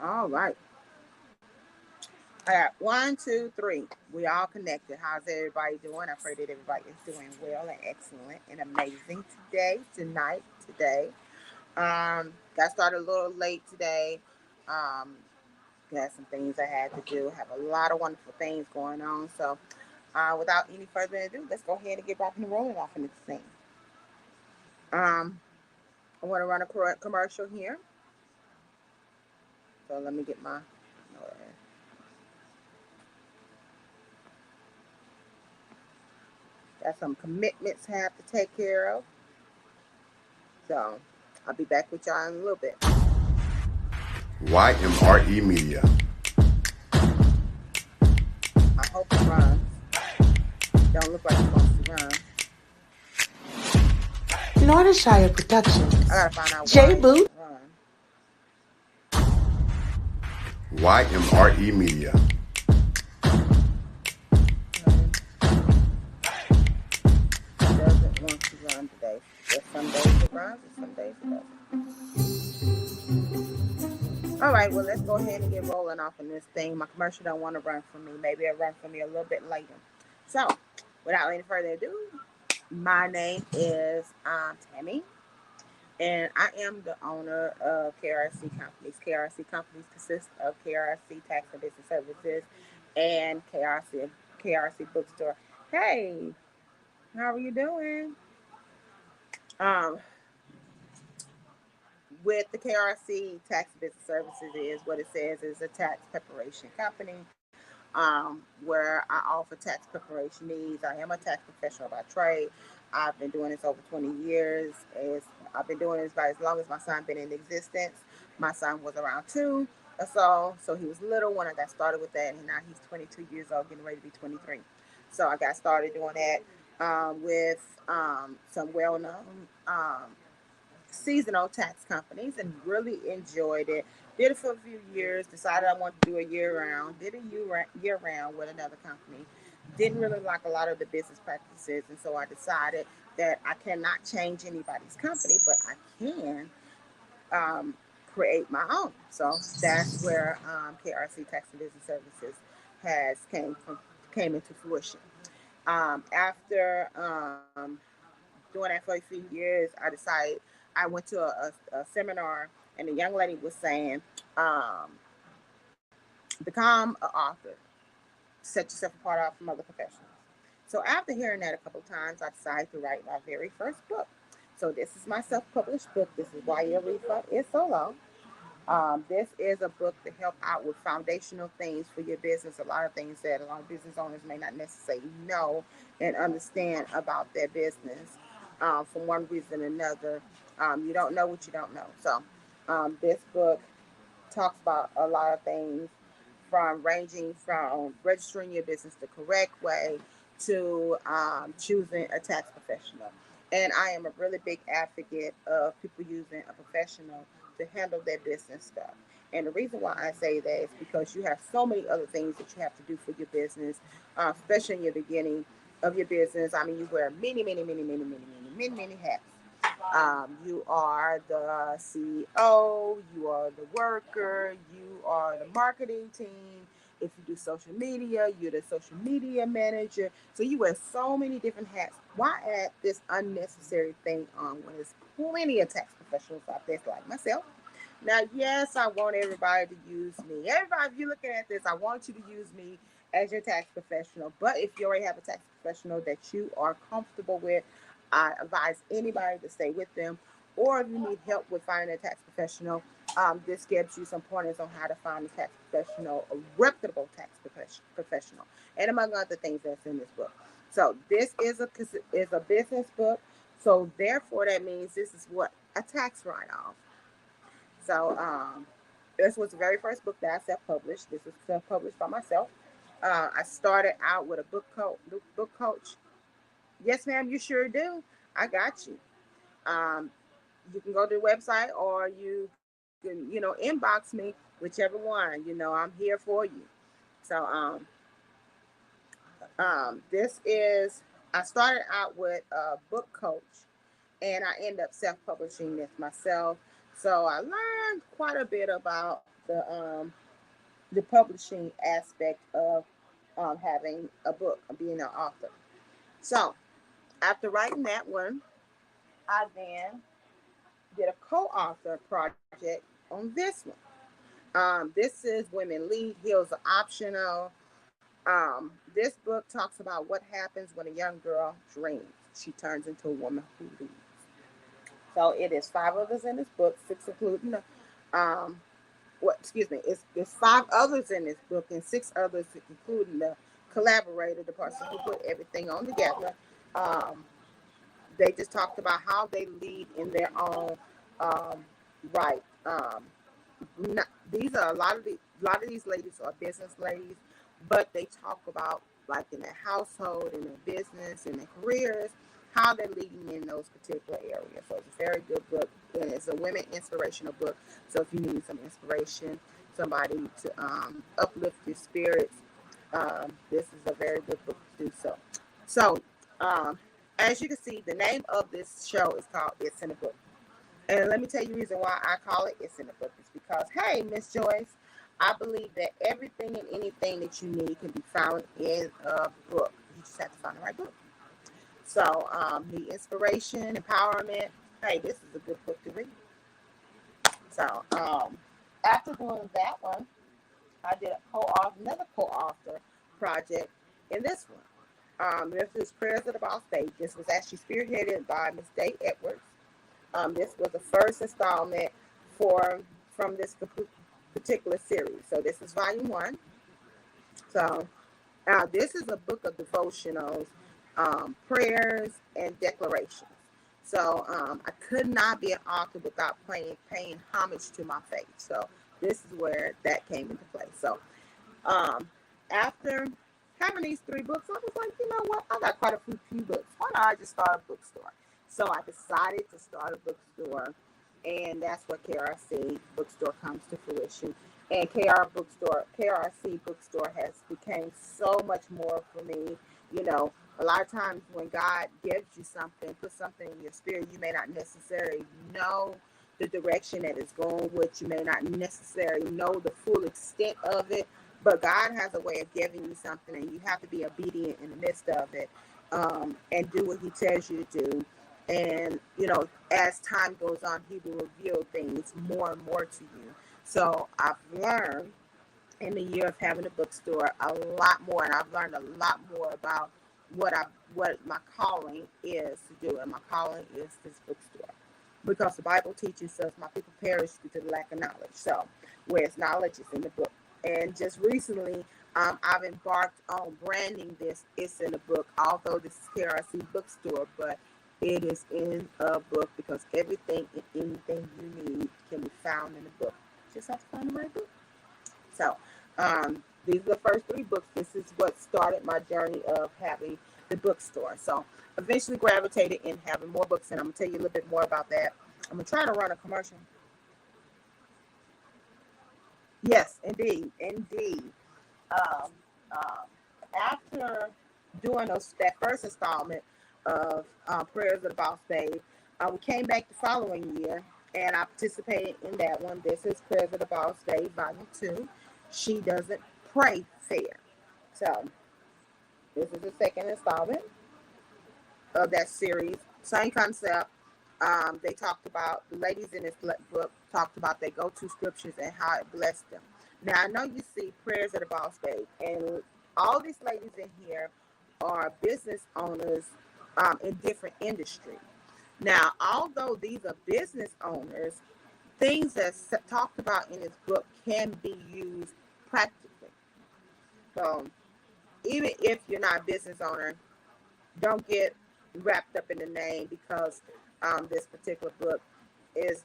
All right. All right. One, two, three. We all connected. How's everybody doing? I pray that everybody is doing well and excellent and amazing today, tonight, today. Got started a little late today. Um, got some things I had to do. Have a lot of wonderful things going on. So, without any further ado, let's go ahead and get back in the rolling off in this thing. Um, I want to run a commercial here. So let me get my. Got some commitments I have to take care of. So I'll be back with y'all in a little bit. YMRE Media. I hope it runs. Don't look like it's supposed to run. Nordershire Productions. I gotta find out J Boot. YMRE Media. It doesn't want to run today. There's some days it runs and some days it doesn't. All right, well, let's go ahead and get rolling off in this thing. My commercial don't want to run for me. Maybe it'll run for me a little bit later. So, without any further ado, my name is Tammy, and I am the owner of KRC Companies. KRC Companies consist of KRC Tax and Business Services and KRC Bookstore. Hey, how are you doing? Um, with the KRC Tax and Business Services is what it says is a tax preparation company, where I offer tax preparation needs. I am a tax professional by trade. I've been doing this over 20 years. I've been doing this by as long as my son been in existence. My son was around 2 or so he was little when I got started with that, and now he's 22 years old, getting ready to be 23. So I got started doing that with some well-known seasonal tax companies and really enjoyed it. Did it for a few years, decided I wanted to do a year round, did a year round with another company. Didn't really like a lot of the business practices, and so I decided that I cannot change anybody's company, but I can um, create my own. So that's where KRC Tax and Business Services has came into fruition. After doing that for a few years, I decided I went to a seminar, and the young lady was saying, um, become an author, set yourself apart out from other professionals. So after hearing that a couple of times, I decided to write my very first book. So this is my self-published book. This is why your refund is so low. This is a book to help out with foundational things for your business. A lot of things that a lot of business owners may not necessarily know and understand about their business. From one reason or another, you don't know what you don't know. So this book talks about a lot of things, from ranging from registering your business the correct way to choosing a tax professional. And I am a really big advocate of people using a professional to handle their business stuff. And the reason why I say that is because you have so many other things that you have to do for your business, especially in your beginning of your business. I mean, you wear many hats. You are the CEO, you are the worker, you are the marketing team. If you do social media, you're the social media manager. So you wear so many different hats. Why add this unnecessary thing on when there's plenty of tax professionals out there like myself? Now, yes, I want everybody to use me. Everybody, if you're looking at this, I want you to use me as your tax professional. But if you already have a tax professional that you are comfortable with, I advise anybody to stay with them. Or if you need help with finding a tax professional, this gives you some pointers on how to find a tax professional, a reputable tax professional, and among other things that's in this book. So this is a business book. So therefore, that means this is what a tax write-off. So this was the very first book that I self-published. This was self-published by myself. I started out with a book coach. Yes, ma'am, you sure do. I got you. Um, you can go to the website, or you can, inbox me, whichever one. I'm here for you. So this is, I started out with a book coach, and I end up self-publishing this myself. So I learned quite a bit about the publishing aspect of having a book, being an author. So after writing that one, I then did a co-author project on this one. This is Women Lead, Heels are Optional. This book talks about what happens when a young girl dreams. She turns into a woman who leads. So it is five others in this book, six including the, it's five others in this book and six others including the collaborator, the person who put everything on together. Um, they just talked about how they lead in their own right. Not, these are a lot of these ladies are business ladies, but they talk about like in their household, in their business, in their careers, how they're leading in those particular areas. So it's a very good book, and it's a women inspirational book. So if you need some inspiration, somebody to uplift your spirits, this is a very good book to do so. So as you can see, the name of this show is called It's in the Book. And let me tell you the reason why I call it It's in the Book is because, hey, Miss Joyce, I believe that everything and anything that you need can be found in a book. You just have to find the right book. So, the inspiration, empowerment, hey, this is a good book to read. So, after doing that one, I did another co-author project in this one. This is Prayers of the Boss Babe. This was actually spearheaded by Miss Day Edwards. This was the first installment from this particular series. So this is volume 1. So this is a book of devotionals, prayers, and declarations. So I could not be an author without paying homage to my faith. So this is where that came into play. So after having these 3 books, I was like, you know what? I got quite a few books. Why not I just start a bookstore? So I decided to start a bookstore, and that's where KRC Bookstore comes to fruition. And KRC Bookstore has become so much more for me. You know, a lot of times when God gives you something, puts something in your spirit, you may not necessarily know the direction that it's going with. You may not necessarily know the full extent of it, but God has a way of giving you something, and you have to be obedient in the midst of it, and do what He tells you to do. And, you know, as time goes on, He will reveal things more and more to you. So I've learned in the year of having a bookstore a lot more, and I've learned a lot more about what my calling is to do. And my calling is this bookstore. Because the Bible teaches us, my people perish due to the lack of knowledge. So, whereas knowledge is in the book. And just recently, I've embarked on branding this. It's in the book, although this is KRC Bookstore, but it is in a book because everything and anything you need can be found in the book. Just have to find the right book. So, these are the first 3 books. This is what started my journey of having the bookstore. So, eventually gravitated in having more books, and I'm going to tell you a little bit more about that. I'm going to try to run a commercial. Yes, indeed. After doing that first installment of Prayers of the Boss Babe, we came back the following year, and I participated in that one. This is Prayers of the Boss Babe, Volume 2. She Doesn't Pray Fair. So, this is the second installment of that series. Same concept. They talked about, the ladies in this book talked about their go-to scriptures and how it blessed them. Now, I know you see Prayers of the Boss Babe, and all these ladies in here are business owners in different industries. Now, although these are business owners, things that's talked about in this book can be used practically. So, even if you're not a business owner, don't get wrapped up in the name because this particular book is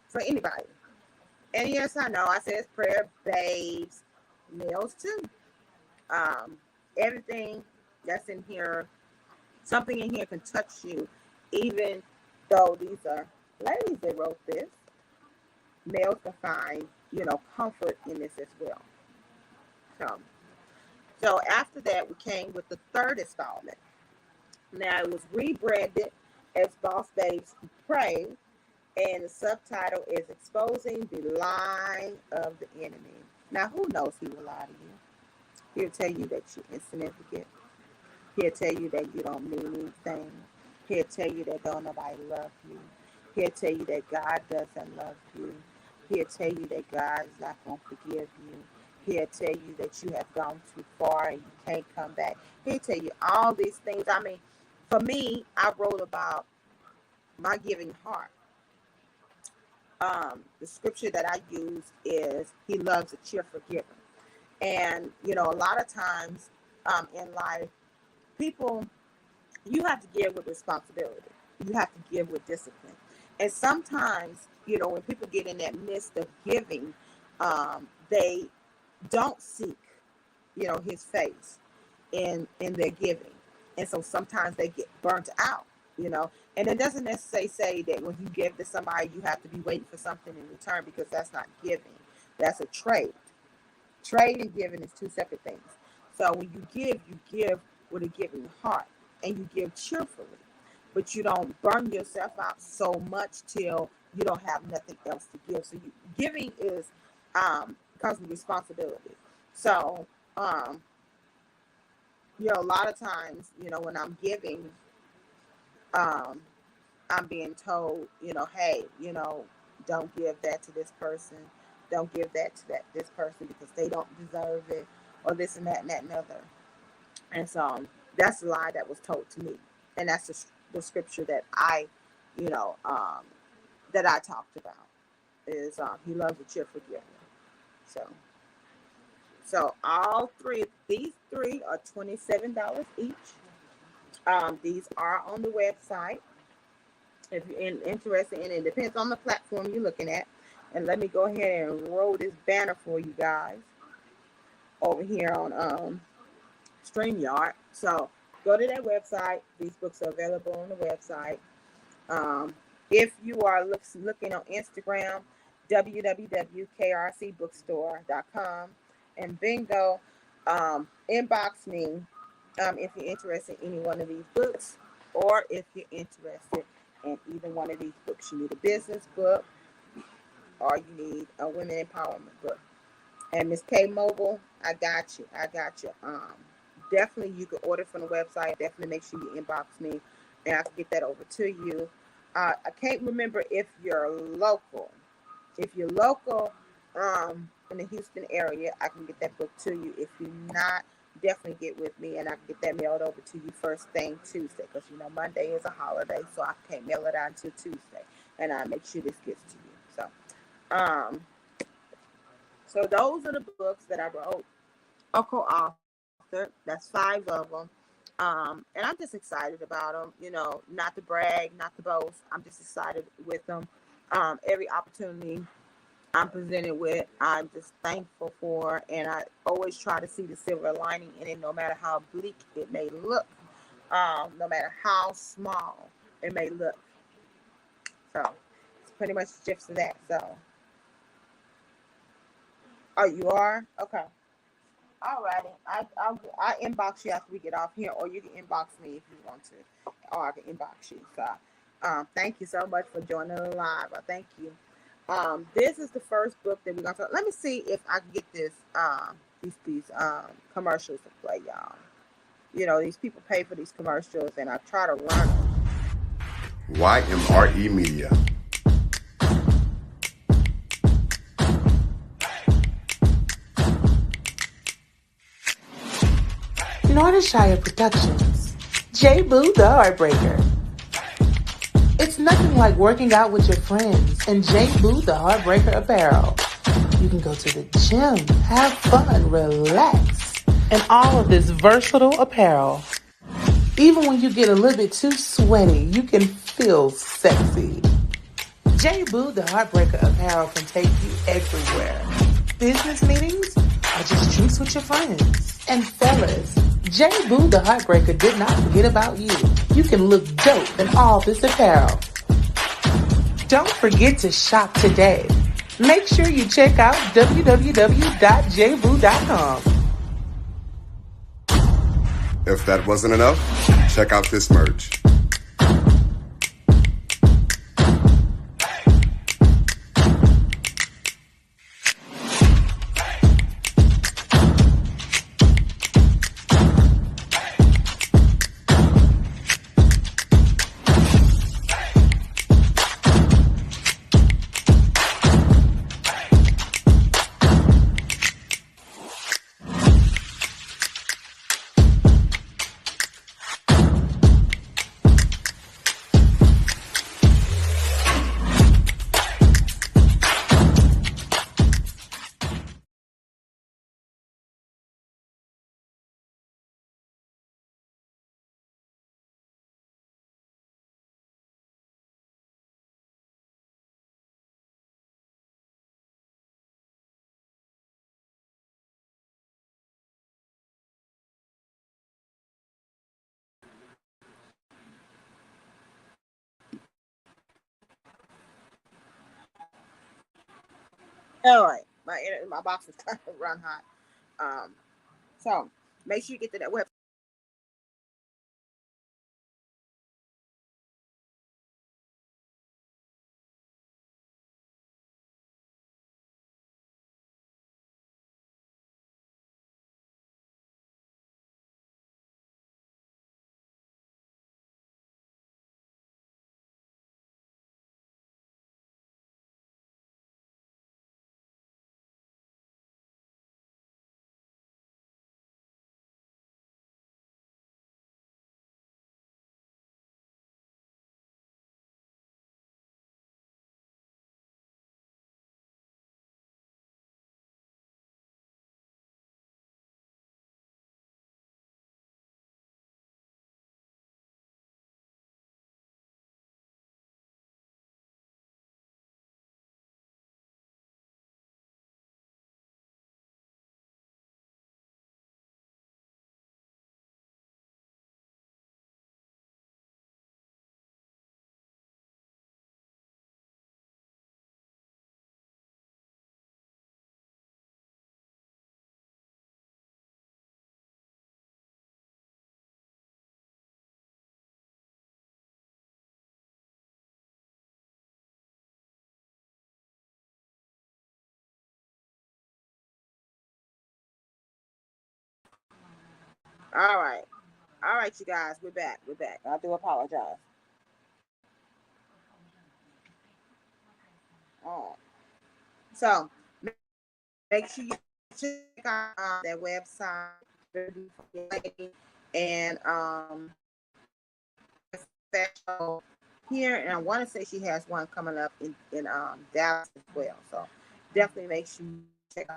for anybody. And yes, I know I said prayer babes, males too. Everything that's in here, something in here can touch you, even though these are ladies that wrote this. Males can find, comfort in this as well. So after that, we came with the third installment. Now it was rebranded as Boss Babes Who Pray, And the subtitle is Exposing the Lie of the Enemy. Now, who knows he will lie to you? He'll tell you that you're insignificant. He'll tell you that you don't mean anything. He'll tell you that don't nobody love you. He'll tell you that God doesn't love you. He'll tell you that God is not going to forgive you. He'll tell you that you have gone too far and you can't come back. He'll tell you all these things. I mean, for me, I wrote about my giving heart. The scripture that I use is He loves a cheerful giver. And, you know, a lot of times in life, people, you have to give with responsibility. You have to give with discipline. And sometimes, you know, when people get in that midst of giving, they don't seek, you know, His face in their giving. And so sometimes they get burnt out, you know. And it doesn't necessarily say that when you give to somebody, you have to be waiting for something in return, because that's not giving. That's a trade. Trade and giving is two separate things. So when you give with a giving heart, and you give cheerfully, but you don't burn yourself out so much till you don't have nothing else to give. So giving is comes with responsibility. So you know, a lot of times, you know, when I'm giving, I'm being told, you know, hey, you know, don't give that to this person. Don't give that to this person because they don't deserve it, or this and that and that and other. And so that's the lie that was told to me. And that's the scripture that I, you know, that I talked about is He loves a cheerful giver. So all three, these three are $27 each. These are on the website. If you're interested in it, it depends on the platform you're looking at. And let me go ahead and roll this banner for you guys over here on StreamYard. So go to that website. These books are available on the website. If you are looking on Instagram, www.krcbookstore.com, and bingo, inbox me if you're interested in any one of these books, or if you're interested in either one of these books. You need a business book, or you need a women empowerment book. And Miss K Mobile, I got you. Definitely you can order from the website. Definitely make sure you inbox me, and I can get that over to you. I can't remember if you're local. If you're local in the Houston area, I can get that book to you. If you're not, definitely get with me, and I can get that mailed over to you first thing Tuesday, because you know Monday is a holiday, so I can't mail it out until Tuesday, and I make sure this gets to you. So those are the books that I wrote or co-authored. That's 5 of them. And I'm just excited about them, you know, not to brag, not to boast. I'm just excited with them. Every opportunity I'm presented with, I'm just thankful for, and I always try to see the silver lining in it, no matter how bleak it may look, no matter how small it may look. So it's pretty much just that. So, oh, you are? Okay. Alrighty. I'll inbox you after we get off here, or you can inbox me if you want to, or I can inbox you. So, thank you so much for joining the live. Thank you. This is the first book that we're gonna talk. Let me see if I can get this these commercials to play, y'all. You know, these people pay for these commercials, and I try to run them. YMRE Media. Shire Productions. J. Boo the Heartbreaker. It's nothing like working out with your friends in J. Boo the Heartbreaker apparel. You can go to the gym, have fun, relax, and all of this versatile apparel. Even when you get a little bit too sweaty, you can feel sexy. J. Boo the Heartbreaker apparel can take you everywhere. Business meetings or just drinks with your friends. And fellas, J. Boo the Heartbreaker did not forget about you. You can look dope in all this apparel. Don't forget to shop today. Make sure you check out www.jboo.com. If that wasn't enough, check out this merch. All right, my box is kind of run hot. So make sure you get to that website. All right, all right, you guys, we're back. We're back. I do apologize. Oh, so make sure you check out that website. Very beautiful lady, and special here, and I want to say she has one coming up in Dallas as well. So definitely make sure you check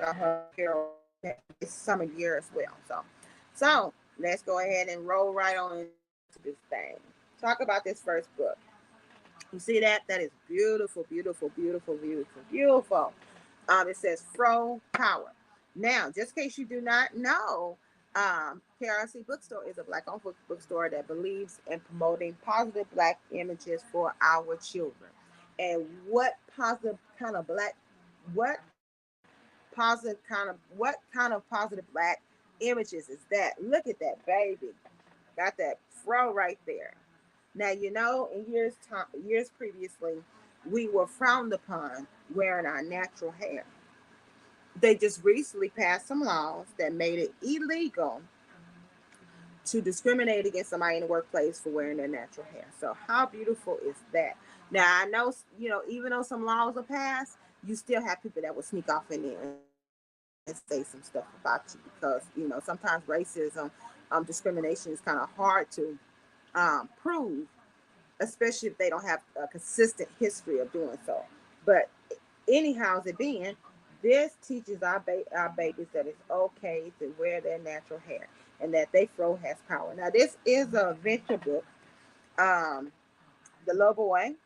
out her apparel this summer year as well. So let's go ahead and roll right on into this thing. Talk about this first book. You see that? That is beautiful, beautiful, beautiful, beautiful, beautiful. It says Fro Power. Now, just in case you do not know, KRC Bookstore is a black-owned bookstore that believes in promoting positive black images for our children. And what what kind of positive black images is that? Look at that baby, got that fro right there. Now you know in years previously, we were frowned upon wearing our natural hair. They just recently passed some laws that made it illegal to discriminate against somebody in the workplace for wearing their natural hair. So how beautiful is that? Now I know, even though some laws are passed, you still have people that will sneak off in there and say some stuff about you because sometimes racism, discrimination is kind of hard to prove, especially if they don't have a consistent history of doing so. But anyhow, it being, this teaches our babies that it's okay to wear their natural hair and that they fro has power. Now, this is a adventure book. Um, the little boy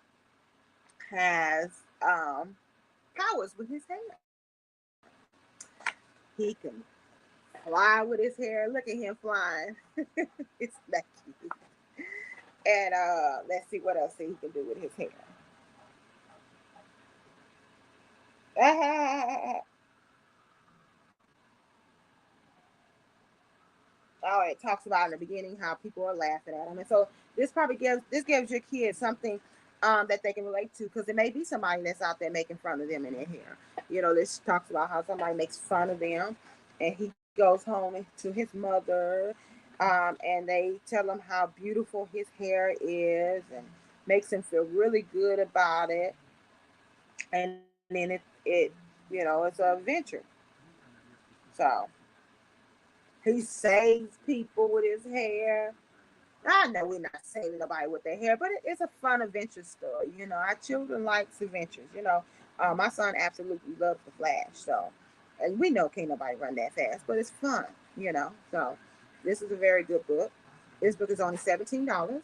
has powers with his hair. He can fly with his hair. Look at him flying. It's that cute. And let's see what else he can do with his hair. Oh, it talks about in the beginning how people are laughing at him, and so this gives your kids something that they can relate to because it may be somebody that's out there making fun of them in their hair. This talks about how somebody makes fun of them, and he goes home to his mother, and they tell him how beautiful his hair is, and makes him feel really good about it, and then it's an adventure. So he saves people with his hair. I know we're not saving nobody with their hair, but it's a fun adventure story. Our children likes adventures. My son absolutely loves the Flash. So, and we know can't nobody run that fast, but it's fun. So this is a very good book. This book is only $17.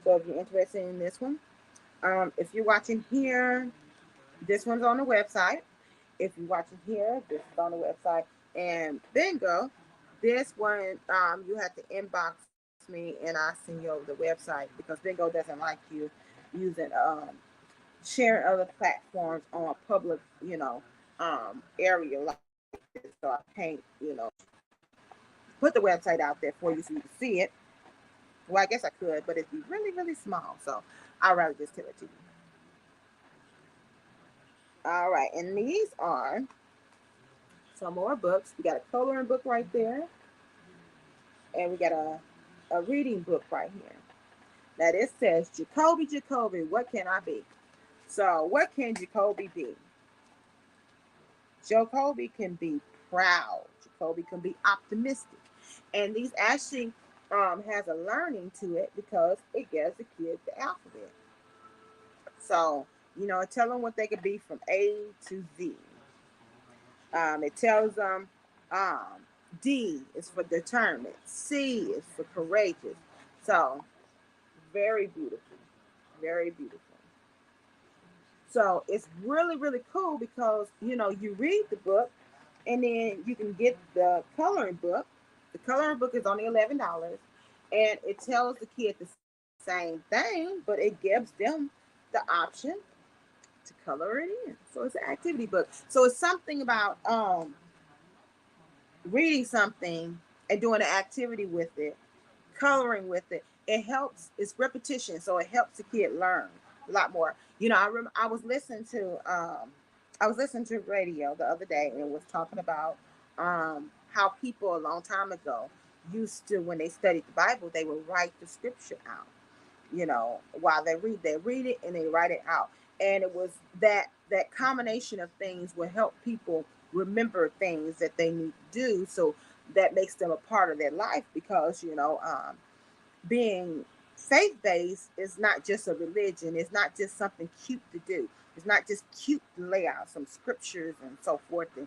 So if you're interested in this one, if you're watching here, this one's on the website. If you're watching here, this is on the website. And bingo, this one, you have to inbox me and I send you over the website because bingo doesn't like you using sharing other platforms on a public, area like this. So I can't, put the website out there for you so you can see it. Well, I guess I could, but it'd be really, really small. So I'd rather just tell it to you. All right, and these are some more books. We got a coloring book right there, and we got a reading book right here. Now this says, Jacoby, Jacoby, what can I be? So what can Jacoby be? Jacoby can be proud. Jacoby can be optimistic. And these actually has a learning to it because it gives the kids the alphabet. So, tell them what they could be from A to Z. It tells them D is for determined, C is for courageous. So, very beautiful, very beautiful. So it's really, really cool because, you read the book and then you can get the coloring book. The coloring book is only $11 and it tells the kid the same thing, but it gives them the option to color it in. So it's an activity book. So it's something about reading something and doing an activity with it, coloring with it. It helps. It's repetition, so it helps the kid learn a lot more. I was listening to radio the other day, and it was talking about how people a long time ago used to, when they studied the Bible, they would write the scripture out. While they read it and they write it out, and it was that combination of things will help people remember things that they need to do, so that makes them a part of their life because being faith based is not just a religion. It's not just something cute to do. It's not just cute to lay out some scriptures and so forth and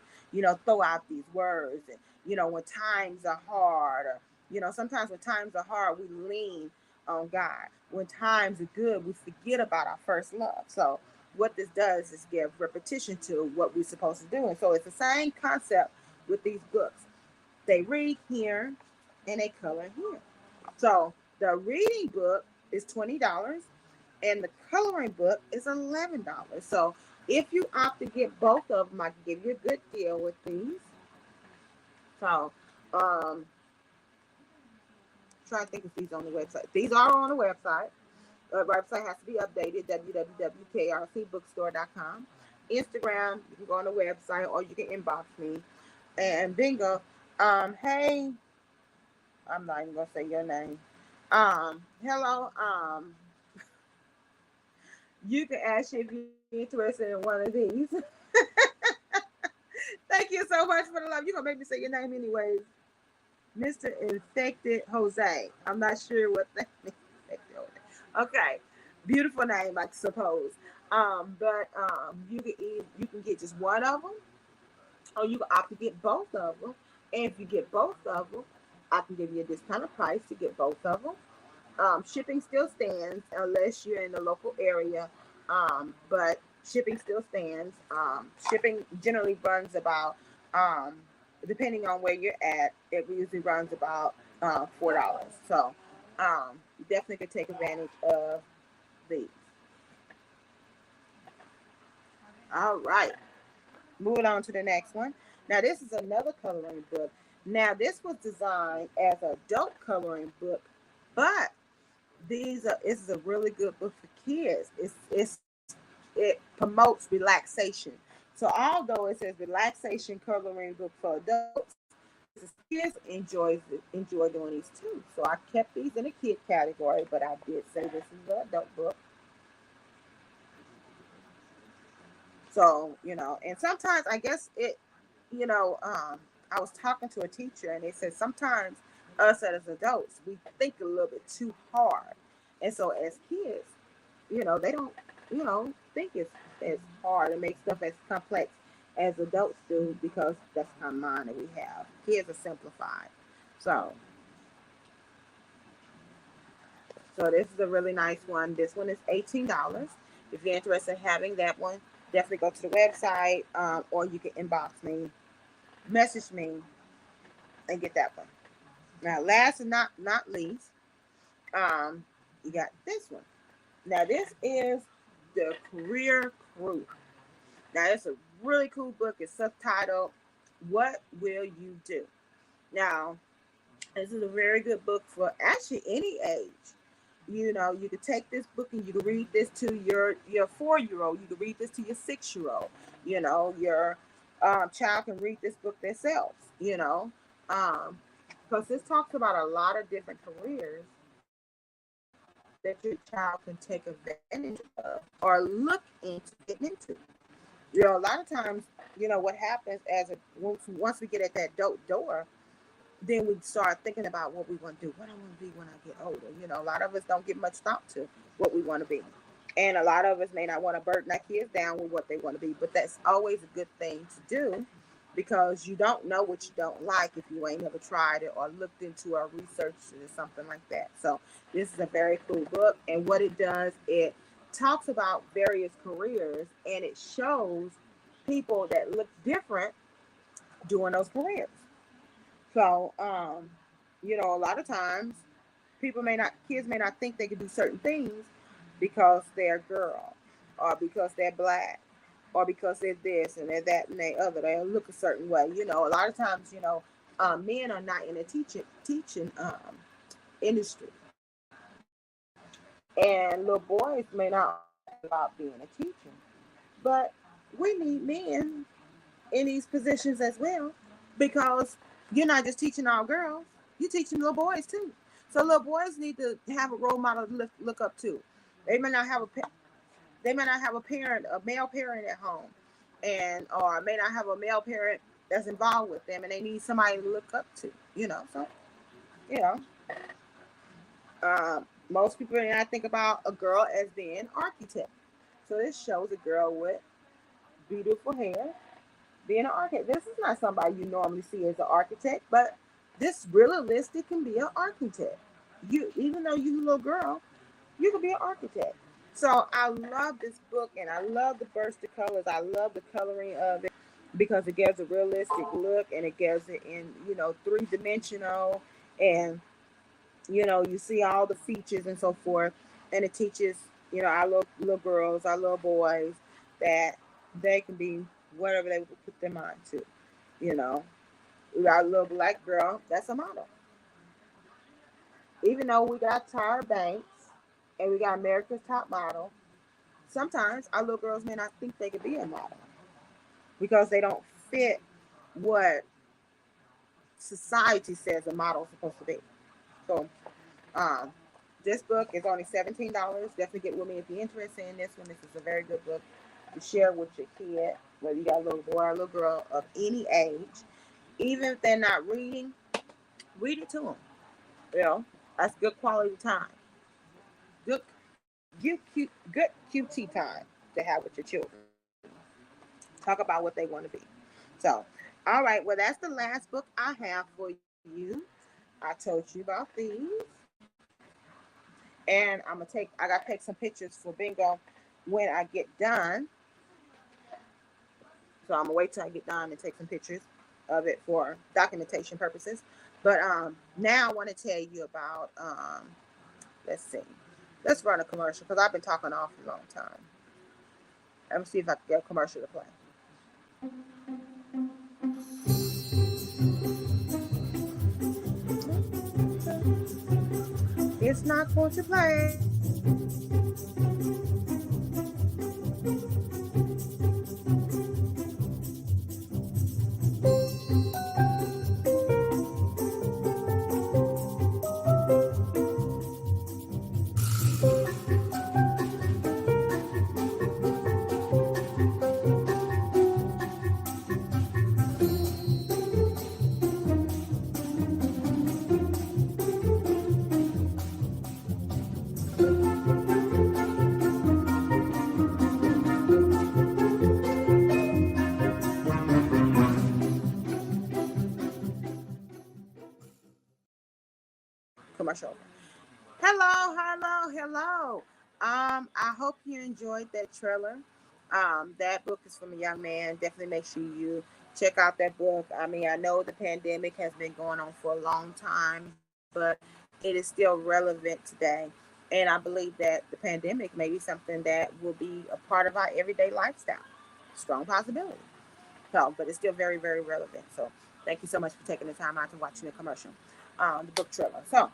throw out these words and when times are hard, or sometimes when times are hard we lean on God. When times are good we forget about our first love. So what this does is give repetition to what we're supposed to do. And so it's the same concept with these books. They read here and they color here. So the reading book is $20 and the coloring book is $11. So if you opt to get both of them, I can give you a good deal with these. So trying to think if these are on the website. These are on the website. The website has to be updated, www.krcbookstore.com. Instagram, you can go on the website or you can inbox me. And bingo. Hey, I'm not even gonna say your name. Hello. You can ask if you're interested in one of these. Thank you so much for the love. You're gonna make me say your name anyways. Mr. Infected Jose. I'm not sure what that means. Okay. Beautiful name, I suppose. But you can get just one of them, or you can opt to get both of them. And if you get both of them, I can give you a discounted price to get both of them. Shipping still stands unless you're in the local area, but shipping still stands. Shipping generally runs about, depending on where you're at, it usually runs about $4. So you definitely could take advantage of these. All right, moving on to the next one. Now this is another coloring book. Now this was designed as an adult coloring book, but this is a really good book for kids. It promotes relaxation. So although it says relaxation coloring book for adults, kids enjoy doing these too. So I kept these in a kid category, but I did say this is an adult book. So and sometimes I guess I was talking to a teacher and they said sometimes us as adults we think a little bit too hard, and so as kids, they don't, think it's as hard and make stuff as complex as adults do because that's the kind of mind that we have. Kids are simplified. So this is a really nice one. This one is $18. If you're interested in having that one, definitely go to the website, or you can inbox me, message me, and get that one. Now, last and not least, you got this one. Now, this is The Career Crew. Now, it's a really cool book. It's subtitled, What Will You Do? Now, this is a very good book for actually any age. You could take this book and you can read this to your 4-year-old. You can read this to your 6-year-old. Your child can read this book themselves. Because this talks about a lot of different careers that your child can take advantage of or look into getting into. A lot of times, what happens once we get at that door, then we start thinking about what we want to do, what I want to be when I get older. A lot of us don't give much thought to what we want to be. And a lot of us may not want to burden our kids down with what they want to be, but that's always a good thing to do because you don't know what you don't like if you ain't ever tried it or looked into or researched it or something like that. So this is a very cool book. And what it does, it talks about various careers and it shows people that look different doing those careers. So, a lot of times kids may not think they can do certain things because they're a girl or because they're black or because they're this and they're that and they other. They look a certain way. A lot of times, men are not in the teaching industry. And little boys may not about being a teacher. But we need men in these positions as well because you're not just teaching all girls, you're teaching little boys too. So little boys need to have a role model to look up to. They may not have a parent, a male parent at home, or may not have a male parent that's involved with them, and they need somebody to look up to. So you know, most people and I think about a girl as being an architect. So this shows a girl with beautiful hair being an architect. This is not somebody you normally see as an architect, but this realistic can be an architect. Even though you're a little girl, you can be an architect. So I love this book and I love the burst of colors. I love the coloring of it because it gives a realistic look and it gives it in, 3-dimensional and, you see all the features and so forth. And it teaches, our little girls, our little boys that they can be whatever they put their mind to. We got a little black girl, that's a model. Even though we got Tyra Banks and we got America's Top Model, sometimes our little girls may not think they could be a model because they don't fit what society says a model is supposed to be. So this book is only $17. Definitely get with me if you're interested in this one. This is a very good book to share with your kid, whether you got a little boy or a little girl of any age. Even if they're not reading, read it to them. That's good quality time. Good, good QT time to have with your children. Talk about what they want to be. So, all right. Well, that's the last book I have for you. I told you about these. And I gotta take some pictures for bingo when I get done. So I'm gonna wait till I get done and take some pictures of it for documentation purposes. But now I want to tell you about let's see. Let's run a commercial because I've been talking an awfully long time. Let me see if I can get a commercial to play. It's not going to play. Commercial. Hello. I hope you enjoyed that trailer. That book is from a young man. Definitely make sure you check out that book. I mean, I know the pandemic has been going on for a long time, but it is still relevant today. And I believe that the pandemic may be something that will be a part of our everyday lifestyle. Strong possibility. So, but it's still very, very relevant. So, thank you so much for taking the time out to watching the commercial, the book trailer. So,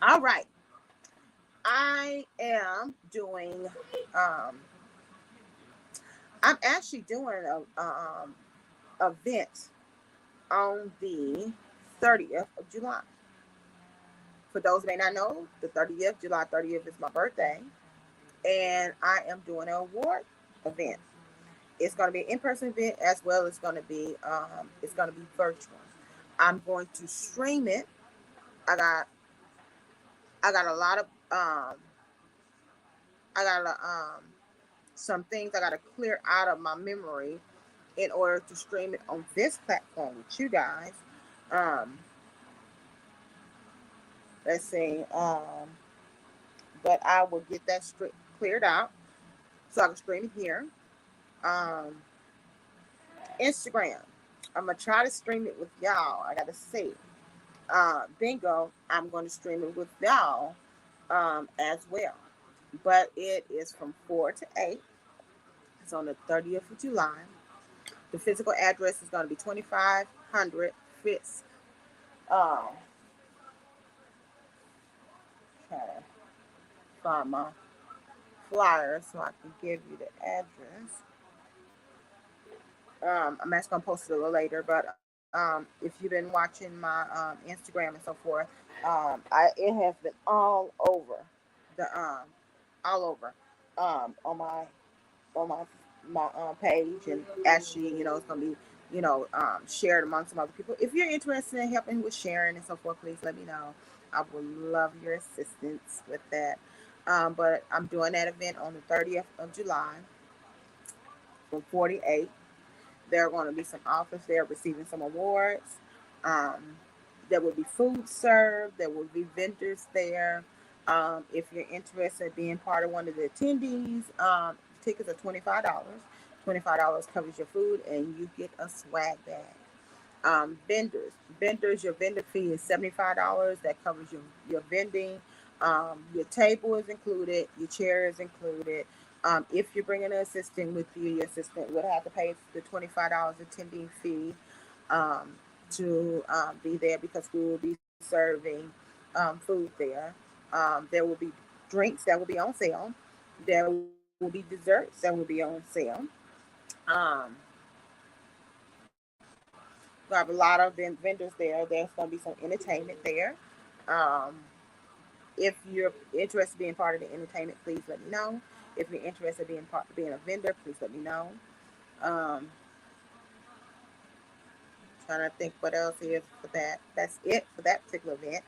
all right, I am doing. Um, I'm actually doing a event on the 30th of July. For those who may not know, the 30th, July 30th is my birthday, and I am doing an award event. It's going to be an in-person event as well as it's going to be virtual. I'm going to stream it. I got I got a lot of I got some things I got to clear out of my memory in order to stream it on this platform with you guys. Um, let's see. But I will get that cleared out so I can stream it here. Um, Instagram. I'm gonna try to stream it with y'all. I gotta see. Bingo. I'm gonna stream it with y'all as well. But it is from 4 to 8. It's on the 30th of July. The physical address is going to be 2500 Fitz. Um, try to find my flyer so I can give you the address. I'm actually going to post it a little later, but if you've been watching my Instagram and so forth, it has been the all over on my page, and actually, it's gonna be shared among some other people. If you're interested in helping with sharing and so forth, please let me know. I would love your assistance with that. But I'm doing that event on the 30th of July from 48. There are going to be some authors there receiving some awards. Um, there will be food served. There will be vendors there. If you're interested in being part of one of the attendees, tickets are $25. $25 covers your food, and you get a swag bag. Vendors, your vendor fee is $75. That covers your vending. Your table is included. Your chair is included. If you're bringing an assistant with you, your assistant would have to pay the $25 attending fee to be there, because we will be serving food there. There will be drinks that will be on sale. There will be desserts that will be on sale. Um, we have a lot of vendors there. There's going to be some entertainment there. Um, if you're interested in being part of the entertainment, please let me know. If you're interested in being a vendor, please let me know. Um, Trying to think what else is for that. That's it for that particular event.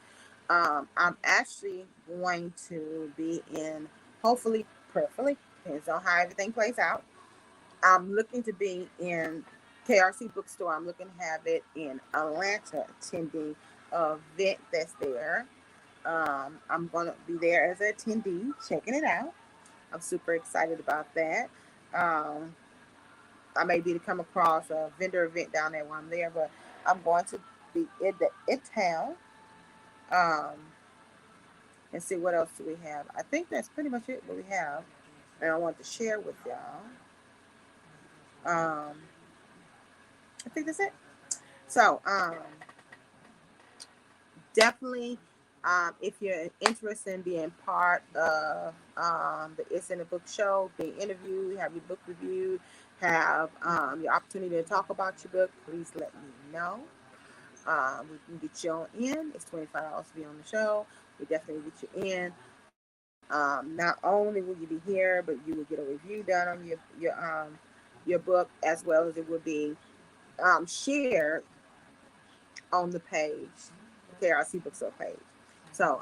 I'm actually going to be in, hopefully, prayerfully, depends on how everything plays out. I'm looking to be in KRC Bookstore. I'm looking to have it in Atlanta, attending an event that's there. I'm going to be there as an attendee, checking it out. I'm super excited about that. Um, I may be to come across a vendor event down there while I'm there, but I'm going to be in town, um, and see what else do we have. I think that's pretty much it what we have, and I want to share with y'all. Um, I think that's it. So, definitely, if you're interested in being part of the It's in the Book show, being interviewed, have your book reviewed, have your opportunity to talk about your book, please let me know. We can get you on in. It's $25 to be on the show. We definitely get you in. Not only will you be here, but you will get a review done on your book, as well as it will be shared on the page, the KRC Bookstore page. So,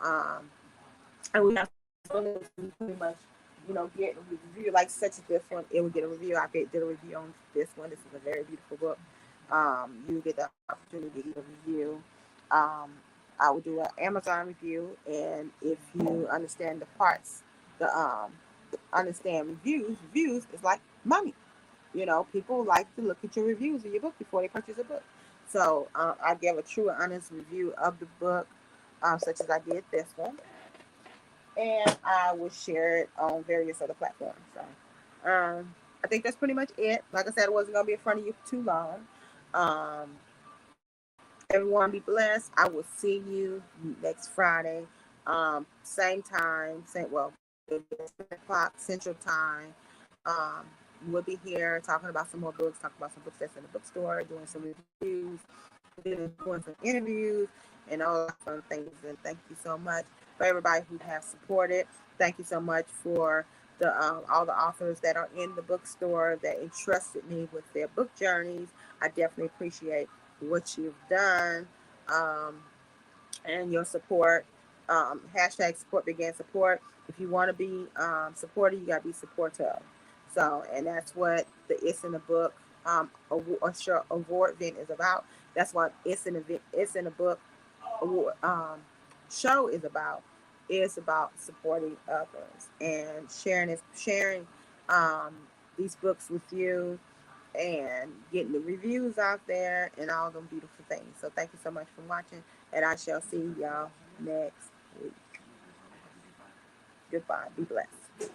and we have pretty much, get a review like such as this one. It will get a review. I did a review on this one. This is a very beautiful book. You get the opportunity to get a review. Um, I will do an Amazon review, and if you understand the parts, the understand reviews is like money. People like to look at your reviews of your book before they purchase a book. So I give a true and honest review of the book, such as I did this one. and I will share it on various other platforms. So I think that's pretty much it. Like I said, I wasn't gonna be in front of you too long. Everyone be blessed. I will see you next Friday, same time, same well, 10 o'clock Central Time. Um, we'll be here talking about some more books, talking about some books that's in the bookstore, doing some reviews, doing some interviews, and all that fun things. And thank you so much for everybody who have supported. Thank you so much for the all the authors that are in the bookstore that entrusted me with their book journeys. I definitely appreciate what you've done. Um, and your support. Hashtag support began support. If you want to be supported, you got to be supportive. So, and that's what the It's in the Book award event is about. That's what It's in the It's in the Book award show is about. It's about supporting others and sharing um, these books with you and getting the reviews out there and all them beautiful things. So thank you so much for watching, and I shall see y'all next week. Goodbye. Be blessed.